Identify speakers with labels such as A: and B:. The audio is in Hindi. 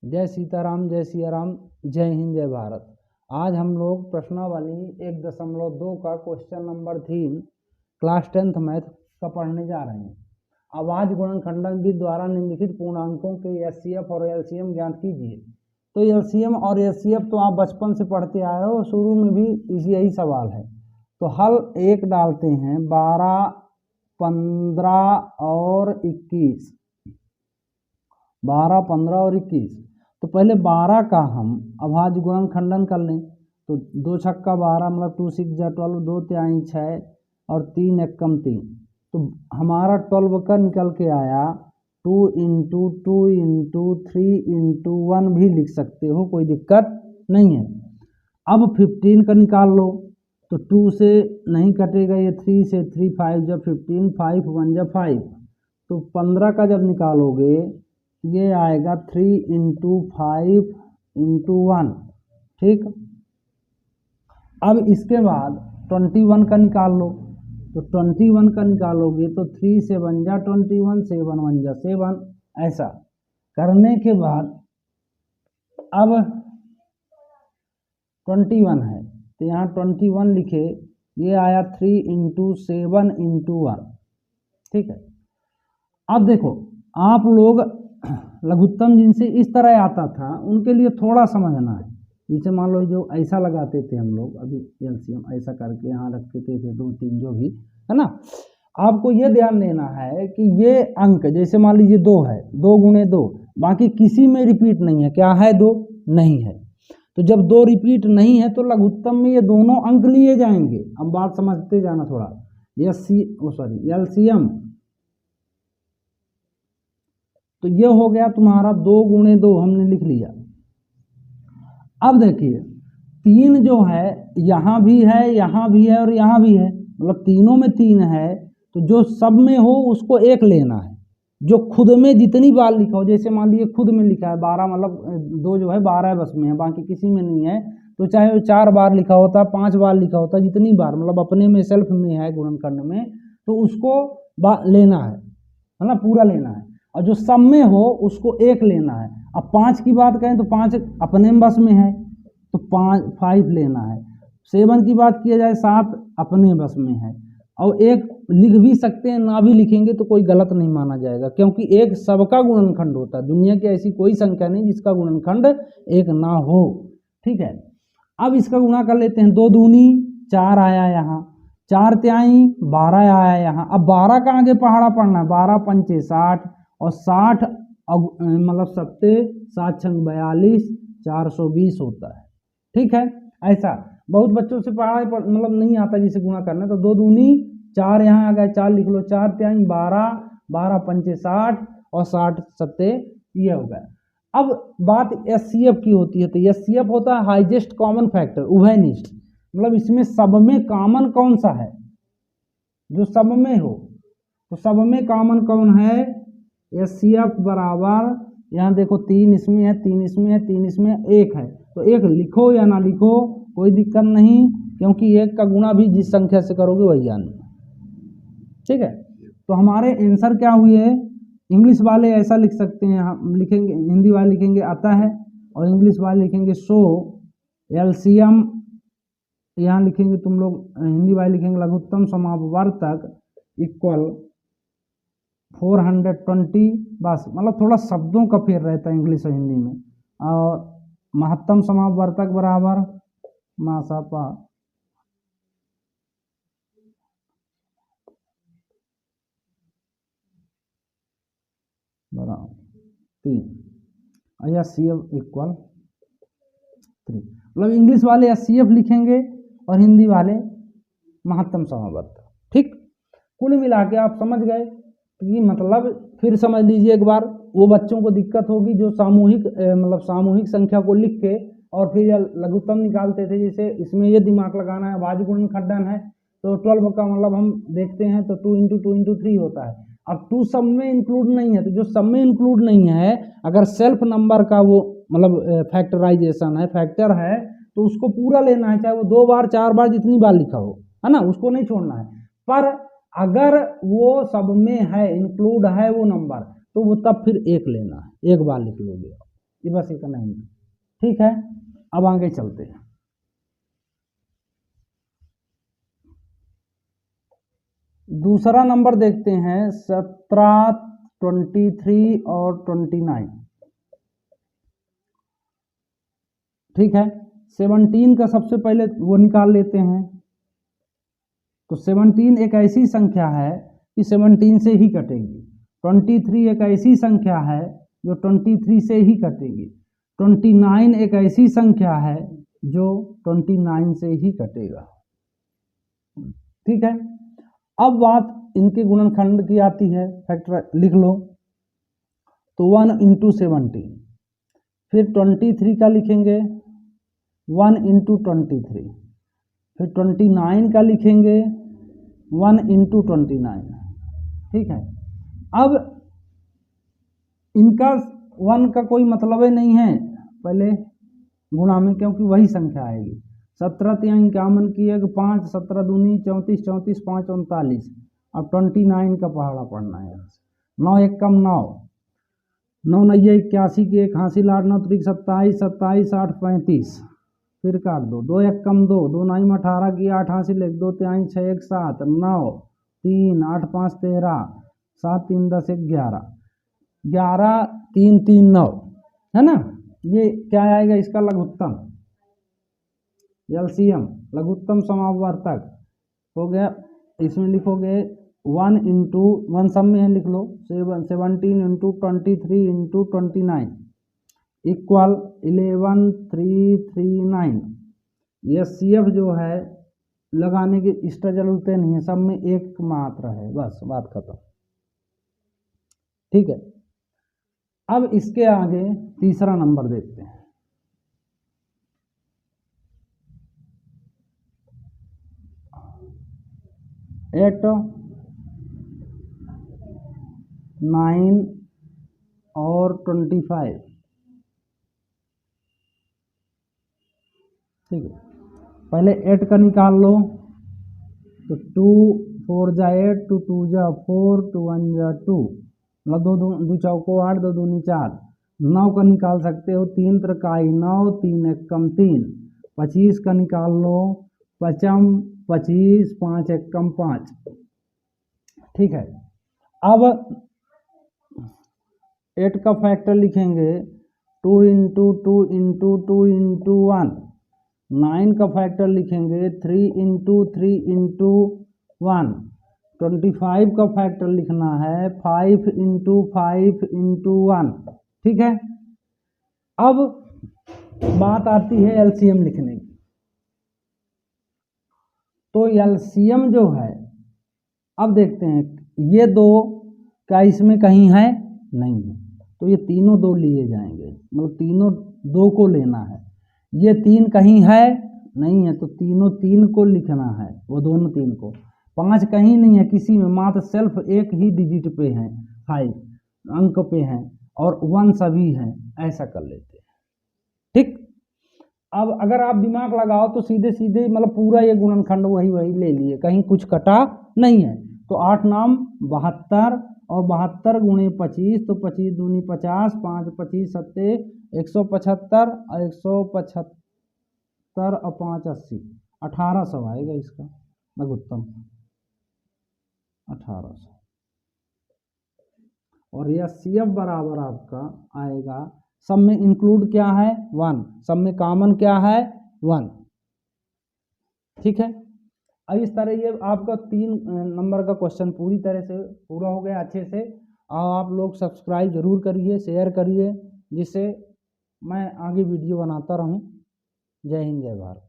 A: जय सीताराम, जय सिया राम, जय हिंद, जय भारत। आज हम लोग प्रश्नावली 1.2 का question number 3 class 10th math का पढ़ने जा रहे हैं। आवाज गुणनखंडन विधि द्वारा निम्नलिखित पूर्णांकों के एचसीएफ और एलसीएम ज्ञात कीजिए। तो एलसीएम और एचसीएफ तो आप बचपन से पढ़ते आए हो, शुरू में भी यही सवाल है। तो हल एक डालते हैं, 12, 15 और 21, 12, 15 और 21। तो पहले 12 का हम अभाज्य गुणनखंडन कर लें। तो 2 छक्का 12 मतलब 2 6 12, 2 तिहाई 6 और 3 एकम 3। तो हमारा 12 का निकल के आया 2 × 2 × 3 × 1 भी लिख सकते हो, कोई दिक्कत नहीं है। अब 15 का निकाल लो। तो 2 से नहीं कटेगा, ये 3 से 3 5 जब 15, 5 1 जब 5। तो 15 का जब निकालोगे ये आएगा 3 × 5 × 1, ठीक। अब इसके बाद 21 का निकाल लो। तो 21 का निकालोगे तो 3 से 1 जा 21, 7 1 जा 7। ऐसा करने के बाद अब 21 है तो यहाँ 21 लिखे, ये आया 3 × 7 × 1, ठीक है। अब देखो, आप लोग लघुत्तम जिनसे इस तरह आता था उनके लिए थोड़ा समझना है। जैसे मान लो जो ऐसा लगाते थे हम लोग, अभी एलसीएम ऐसा करके यहाँ रखते थे 2 3 जो भी है ना, आपको ये ध्यान देना है कि ये अंक जैसे मान लीजिए 2 है, 2 × 2, बाकी किसी में रिपीट नहीं है। क्या है? 2 नहीं है। तो जब 2 रिपीट नहीं है तो लघुत्तम में ये दोनों अंक लिए जाएंगे। अब बात समझते जाना थोड़ा। एलसीएम तो ये हो गया तुम्हारा 2 × 2 हमने लिख लिया। अब देखिए 3 जो है यहाँ भी है, यहाँ भी है और यहाँ भी है, मतलब तीनों में 3 है। तो जो सब में हो उसको एक लेना है। जो खुद में जितनी बार लिखा हो, जैसे मान लीजिए खुद में लिखा है 12, मतलब 2 जो है 12 बस में है, बाकी किसी में नहीं है। तो चाहे वो 4 बार लिखा होता, 5 बार लिखा होता, जितनी बार मतलब अपने में सेल्फ में है गुणनखंड में, तो उसको लेना है ना, पूरा लेना है। और जो सब में हो उसको एक लेना है। अब 5 की बात करें तो 5 अपने बस में है तो 5 लेना है। 7 की बात किया जाए 7 अपने बस में है। और एक लिख भी सकते हैं, ना भी लिखेंगे तो कोई गलत नहीं माना जाएगा, क्योंकि एक सबका गुणनखंड होता है। दुनिया की ऐसी कोई संख्या नहीं जिसका गुणनखंड एक ना हो, ठीक है। अब इसका गुणा कर लेते हैं। 2 दूनी 4 आया यहाँ, 4 तिहाई 12 आया यहाँ। अब 12 का आगे पहाड़ा पढ़ना है। 12 पंचे 60 और 60 मतलब 7 7 छंग 42, 420 होता है, ठीक है। ऐसा बहुत बच्चों से पढ़ाई मतलब नहीं आता जिसे गुणा करना। तो 2 दूनी 4 यहाँ आ गया, 4 लिख लो। 4 तिहाई 12, 12 पंचे 60 और 60 7 ये हो गया। अब बात एचसीएफ की होती है। तो एचसीएफ होता है हाईएस्ट कॉमन फैक्टर, उभयनिष्ठ। मतलब इसमें सब में कॉमन कौन सा है, जो सब में हो। तो सब में कॉमन कौन है? एचसीएफ बराबर, यहाँ देखो 3 इसमें है, 3 इसमें है, 3 इसमें, 1 है। तो 1 लिखो या ना लिखो कोई दिक्कत नहीं, क्योंकि 1 का गुणा भी जिस संख्या से करोगे वही आनी, ठीक है। तो हमारे आंसर क्या हुए? इंग्लिश वाले ऐसा लिख सकते हैं, हम लिखेंगे, हिंदी वाले लिखेंगे आता है, और इंग्लिश वाले लिखेंगे सो एलसीएम, यहाँ लिखेंगे तुम लोग, हिंदी वाले लिखेंगे लघुत्तम समापवर्तक इक्वल 420। बस मतलब थोड़ा शब्दों का फेर रहता है इंग्लिश और हिंदी में। और महत्तम समापवर्तक बराबर मासापा बराबर 3 या एचसीएफ इक्वल 3। मतलब इंग्लिश वाले एचसीएफ लिखेंगे और हिंदी वाले महत्तम समापवर्तक, ठीक। कुल मिला के आप समझ गए कि मतलब फिर समझ लीजिए एक बार। वो बच्चों को दिक्कत होगी जो सामूहिक मतलब सामूहिक संख्या को लिख के और फिर लघुत्तम निकालते थे। जैसे इसमें ये दिमाग लगाना है, अभाज्य गुणनखंडन है तो 12 का मतलब हम देखते हैं तो 2 × 2 × 3 होता है। अब 2 सब में इंक्लूड नहीं है, तो जो सब में इंक्लूड नहीं है, अगर सेल्फ नंबर का वो मतलब फैक्टराइजेशन है, फैक्टर है, तो उसको पूरा लेना है, चाहे वो 2 बार 4 बार जितनी बार लिखा हो, है ना, उसको नहीं छोड़ना है। पर अगर वो सब में है, इंक्लूड है वो नंबर, तो वो तब फिर 1 लेना है, 1 बार लिख लोगे। ये बस इतना ही। ठीक है, अब आगे चलते हैं। दूसरा नंबर देखते हैं 17, 23 और 29। ठीक है, 17 का सबसे पहले वो निकाल लेते हैं। तो 17 एक ऐसी संख्या है कि 17 से ही कटेगी। 23 एक ऐसी संख्या है जो 23 से ही कटेगी। 29 एक ऐसी संख्या है जो 29 से ही कटेगा। ठीक है, अब बात इनके गुणनखंड की आती है, फैक्टर लिख लो। तो 1 × 17, फिर 23 का लिखेंगे 1 × 23, फिर 29 का लिखेंगे 1 × 29। ठीक है, अब इनका 1 का कोई मतलब ही नहीं है पहले गुणा में, क्योंकि वही संख्या आएगी। 17 3 51 की है, 5 17 दूनी 34, 34 5 39। अब 29 का पहाड़ा पढ़ना है। 9 1 कम 9, 9 9 81 की, 81 लाठ 9 3 27, 27 8 35, फिर काट दो। 2 1 कम 2, 2 9 18 की, 88 लिख 2 3 6 1 7 9 3 8 5 13 7 3 10 11 11 3 3 9, है ना। ये क्या आएगा इसका लघुत्तम, एलसीएम, लघुत्तम समावर्तक हो गया। इसमें लिखोगे 1 × 1 सब में है, लिख लो 17 × 23 × 29 इक्वल 11339। ये CF जो है लगाने की एक्स्ट्रा जरूरत नहीं है, सब में एक मात्रा है, बस बात खत्म। ठीक है, अब इसके आगे तीसरा नंबर देखते हैं। एट 9 और 25। ठीक है, पहले 8 का निकाल लो। तो 2 4 जा 8, 2 2 जा 4, 2 1 जा 2, मतलब 2 चौको 8, 2 दूनी 4। 9 का निकाल सकते हो, 3 3 9, 3 1 कम 3। 25 का निकाल लो, 55 25, 5 1 कम 5। ठीक है, अब 8 का फैक्टर लिखेंगे 2 × 2 × 2 × 1। 9 का फैक्टर लिखेंगे 3 × 3 × 1। 25 का फैक्टर लिखना है 5 × 5 × 1। ठीक है, अब बात आती है एलसीएम लिखने की। तो एलसीएम जो है, अब देखते हैं ये दो क्या इसमें कहीं है, नहीं है, तो ये तीनों 2 लिए जाएंगे, मतलब तीनों 2 को लेना है। ये 3 कहीं है, नहीं है, तो तीनों 3 को लिखना है, वो दोनों 3 को। 5 कहीं नहीं है किसी में, मात्र सिर्फ एक ही डिजिट पे है, 5 अंक पे है, और 1 सभी हैं, ऐसा कर लेते हैं। ठीक, अब अगर आप दिमाग लगाओ तो सीधे सीधे मतलब पूरा ये गुणनखंड वही ले लिए, कहीं कुछ कटा नहीं है। तो 8 नाम 72, और 72 × 25, तो 25 दूनी 50, 5 25 7 175, और 175 और 5 80, 1800 आएगा इसका लघुत्तम, 1800। और यह CF बराबर आपका आएगा, सब में इंक्लूड क्या है 1, सब में कॉमन क्या है 1। ठीक है, अब इस तरह ये आपका 3 नंबर का क्वेश्चन पूरी तरह से पूरा हो गया अच्छे से। और आप लोग सब्सक्राइब जरूर करिए, शेयर करिए, जिससे मैं आगे वीडियो बनाता रहूं। जय हिंद, जय भारत।